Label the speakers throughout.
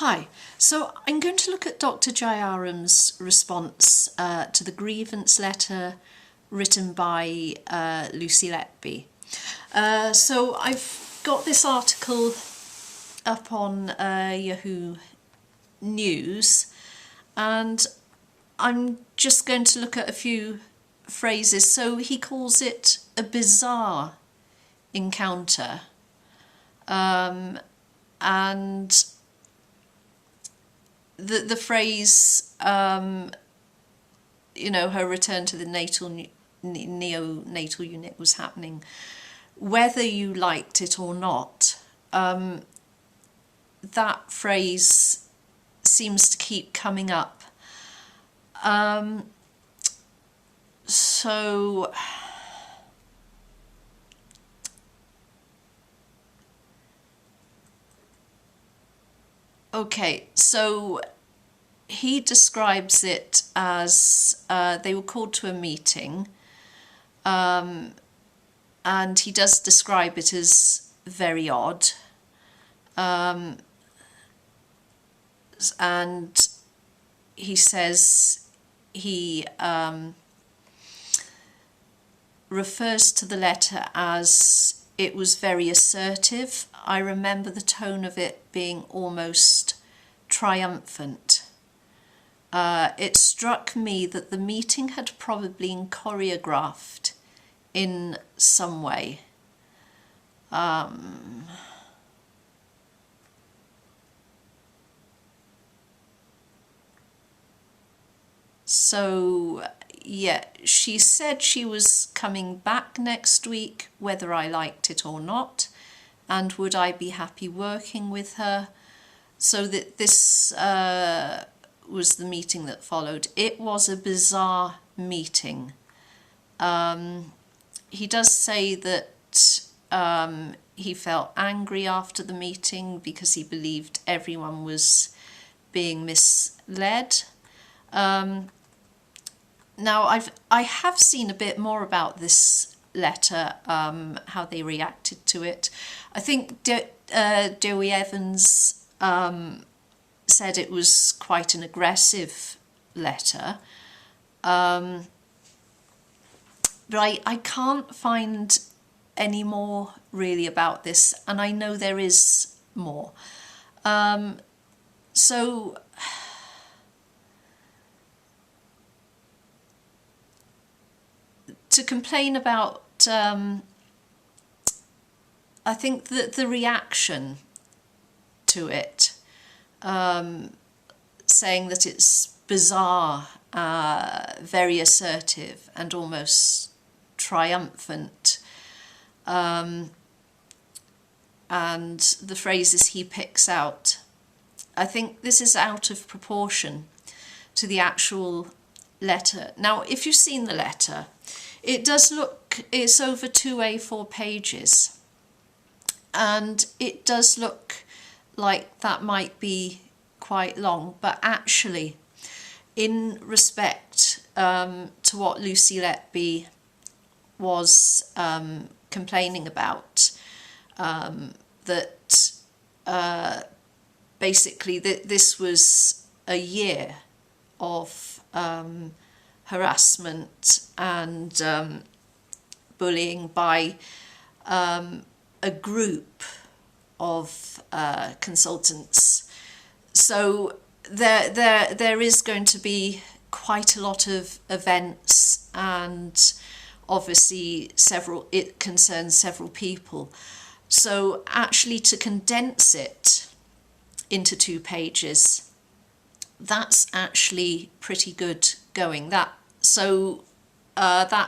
Speaker 1: Hi, so I'm going to look at Dr Jayaram's response to the grievance letter written by Lucy Letby. So I've got this article up on Yahoo News, and I'm just going to look at a few phrases. So he calls it a bizarre encounter, and the phrase, her return to the neonatal unit was happening, whether you liked it or not. That phrase seems to keep coming up. Okay, so he describes it as they were called to a meeting, and he does describe it as very odd, and he says he refers to the letter as it was very assertive. I remember the tone of it being almost triumphant. It struck me that the meeting had probably been choreographed in some way. So yeah, she said she was coming back next week, whether I liked it or not, and would I be happy working with her. So that this was the meeting that followed. It was a bizarre meeting. He does say that he felt angry after the meeting because he believed everyone was being misled. Now, I have seen a bit more about this letter, how they reacted to it. I think Dewi Evans said it was quite an aggressive letter, but I can't find any more really about this, and I know there is more. So to complain about, I think that the reaction to it, saying that it's bizarre, very assertive and almost triumphant, and the phrases he picks out, I think this is out of proportion to the actual letter. Now, if you've seen the letter, it does look, it's over 2 A4 pages, and it does look like that might be quite long, but actually, in respect to what Lucy Letby was complaining about, that basically this was a year of harassment and bullying by a group of consultants. So there is going to be quite a lot of events, and obviously it concerns several people. So actually to condense it into 2 pages, that's actually pretty good going. That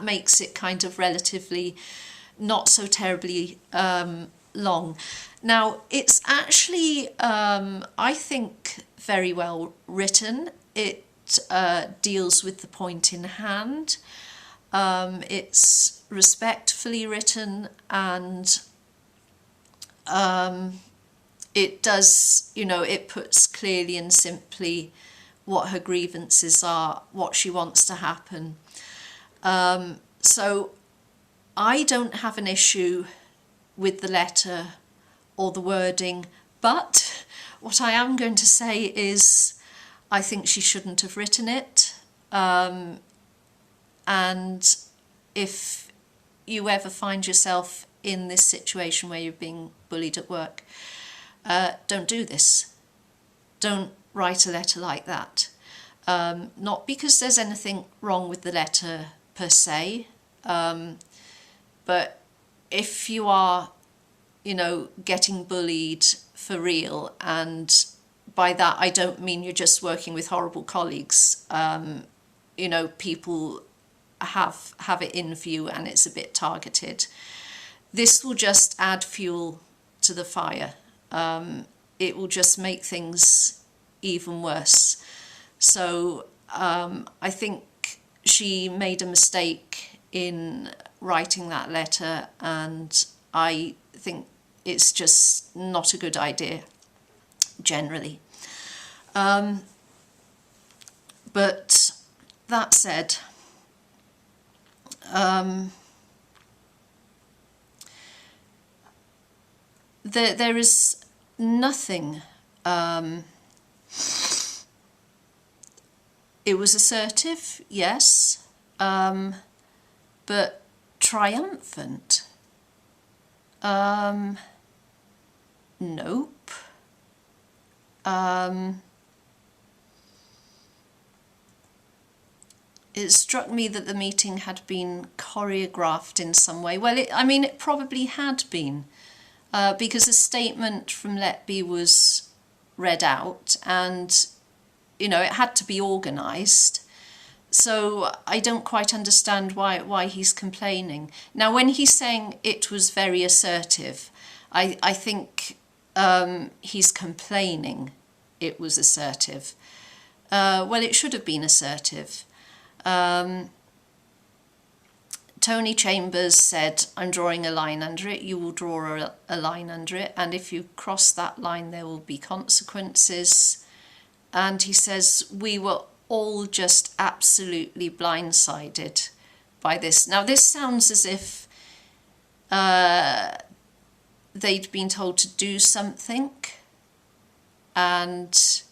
Speaker 1: makes it kind of relatively not so terribly long. Now, it's actually, I think, very well written. It deals with the point in hand. It's respectfully written, and it does, it puts clearly and simply what her grievances are, what she wants to happen. So I don't have an issue with the letter or the wording, but What I am going to say is I think she shouldn't have written it. And if you ever find yourself in this situation where you're being bullied at work, don't do this. Don't write a letter like that. Not because there's anything wrong with the letter per se, but if you are, you know, getting bullied for real, and by that I don't mean you're just working with horrible colleagues, you know, people have it in for you and it's a bit targeted. This will just add fuel to the fire. It will just make things even worse. So I think she made a mistake in writing that letter, and I think it's just not a good idea generally. But that said, there is nothing. It was assertive, yes, but triumphant? Nope. It struck me that the meeting had been choreographed in some way. Well, it probably had been, because a statement from Letby was read out, and, you know, it had to be organised. So I don't quite understand why he's complaining. Now, when he's saying it was very assertive, I think he's complaining it was assertive. Well, it should have been assertive. Tony Chambers said, "I'm drawing a line under it. You will draw a line under it, and if you cross that line there will be consequences." And he says, "We were all just absolutely blindsided by this." Now, this sounds as if they'd been told to do something, and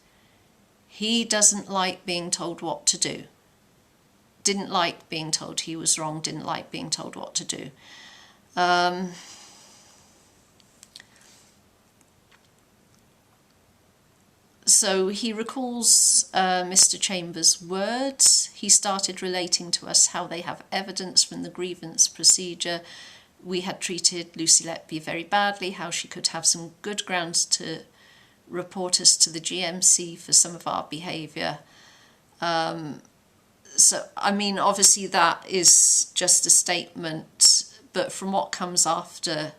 Speaker 1: he doesn't like being told what to do. Didn't like being told he was wrong, didn't like being told what to do. So he recalls Mr. Chambers' words. "He started relating to us how they have evidence from the grievance procedure. We had treated Lucy Letby very badly, how she could have some good grounds to report us to the GMC for some of our behaviour." So, I mean, obviously that is just a statement, but from what comes after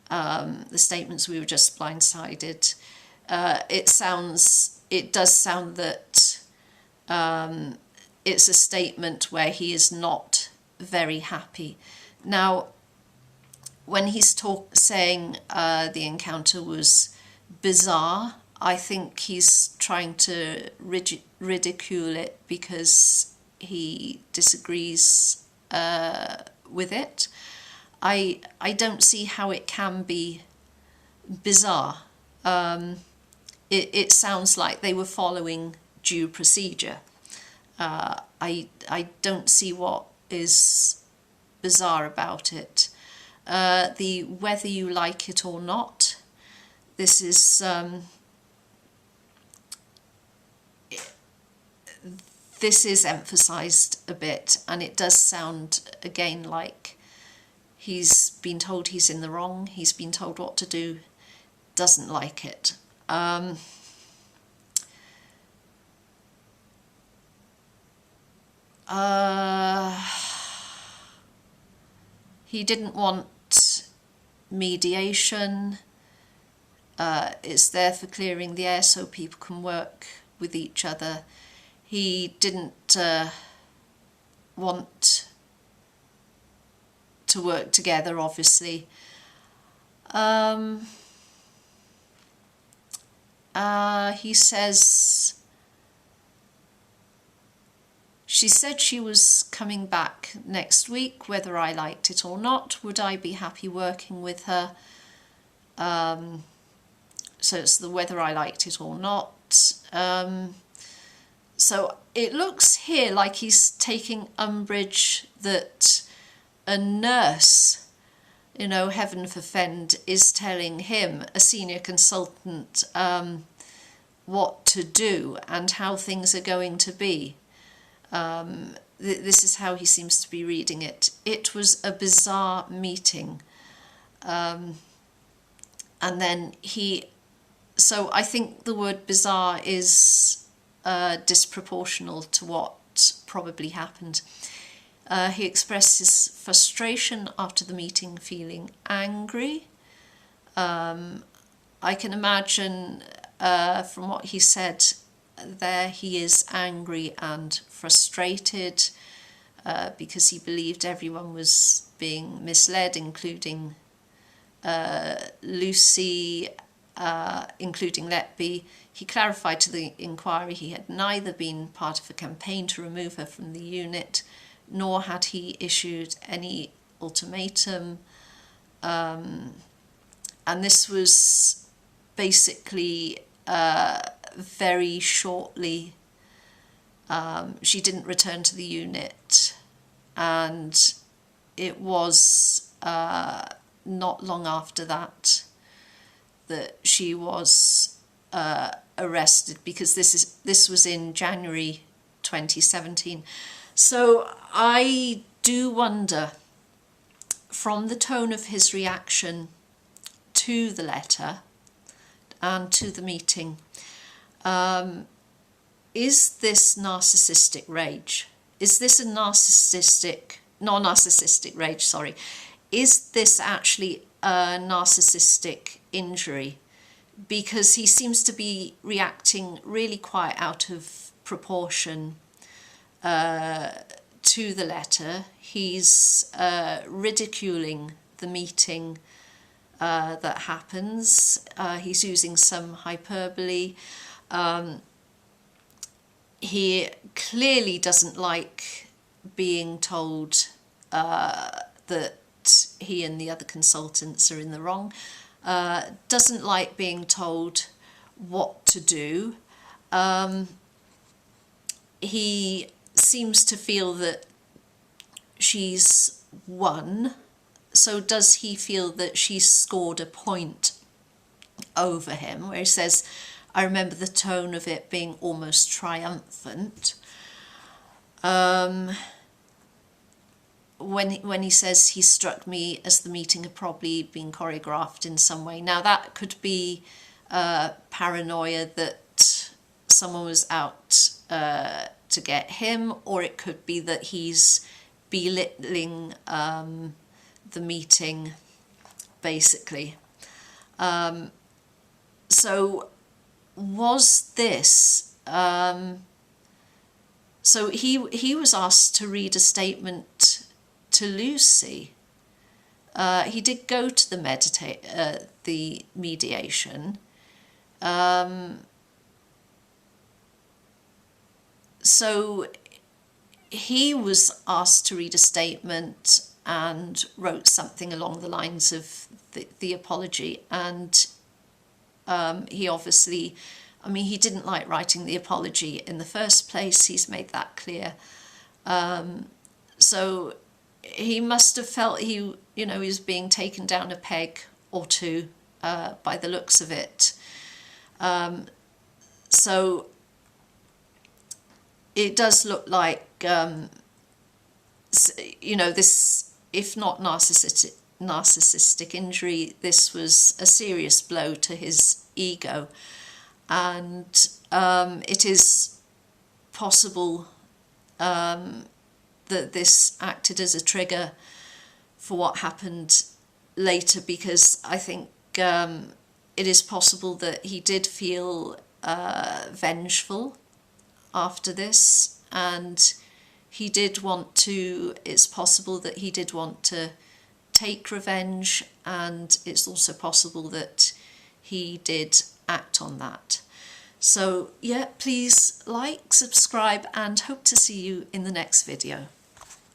Speaker 1: the statements, "we were just blindsided," it does sound that it's a statement where he is not very happy. Now, when he's saying the encounter was bizarre, I think he's trying to ridicule it because he disagrees with it. I don't see how it can be bizarre. It sounds like they were following due procedure. I don't see what is bizarre about it. The whether you like it or not, this is emphasised a bit, and it does sound again like he's been told he's in the wrong, he's been told what to do, doesn't like it. He didn't want mediation. It's there for clearing the air so people can work with each other. He didn't want to work together, obviously. He says, "She said she was coming back next week, whether I liked it or not. Would I be happy working with her?" So it's the whether I liked it or not. So it looks here like he's taking umbrage that a nurse, you know, heaven forfend, is telling him, a senior consultant, what to do and how things are going to be. This is how he seems to be reading it. It was a bizarre meeting. And then so I think the word bizarre is disproportional to what probably happened. He expressed his frustration after the meeting, feeling angry. I can imagine from what he said there, he is angry and frustrated because he believed everyone was being misled, including Lucy, including Letby. He clarified to the inquiry he had neither been part of a campaign to remove her from the unit, nor had he issued any ultimatum. And this was basically very shortly. She didn't return to the unit, and it was not long after that she was arrested, because this was in January 2017. So I do wonder, from the tone of his reaction to the letter and to the meeting, is this narcissistic rage? Is this a non-narcissistic rage, sorry. Is this actually a narcissistic injury? Because he seems to be reacting really quite out of proportion to the letter. He's ridiculing the meeting that happens. He's using some hyperbole. He clearly doesn't like being told that he and the other consultants are in the wrong. Doesn't like being told what to do. He seems to feel that she's won. So does he feel that she's scored a point over him, where he says, I remember the tone of it being almost triumphant. When he says he struck me as the meeting had probably been choreographed in some way. Now that could be paranoia that someone was out to get him, or it could be that he's belittling the meeting, basically. So was this... so he was asked to read a statement to Lucy. He did go to the mediation. So he was asked to read a statement and wrote something along the lines of the apology, and he obviously, I mean, he didn't like writing the apology in the first place. He's made that clear. So he must have felt he was being taken down a peg or two by the looks of it. So it does look like, this, if not narcissistic injury, this was a serious blow to his ego. And it is possible that this acted as a trigger for what happened later, because I think it is possible that he did feel vengeful after this, and he did want to, it's possible that he did want to take revenge, and it's also possible that he did act on that. So yeah, please like, subscribe, and hope to see you in the next video.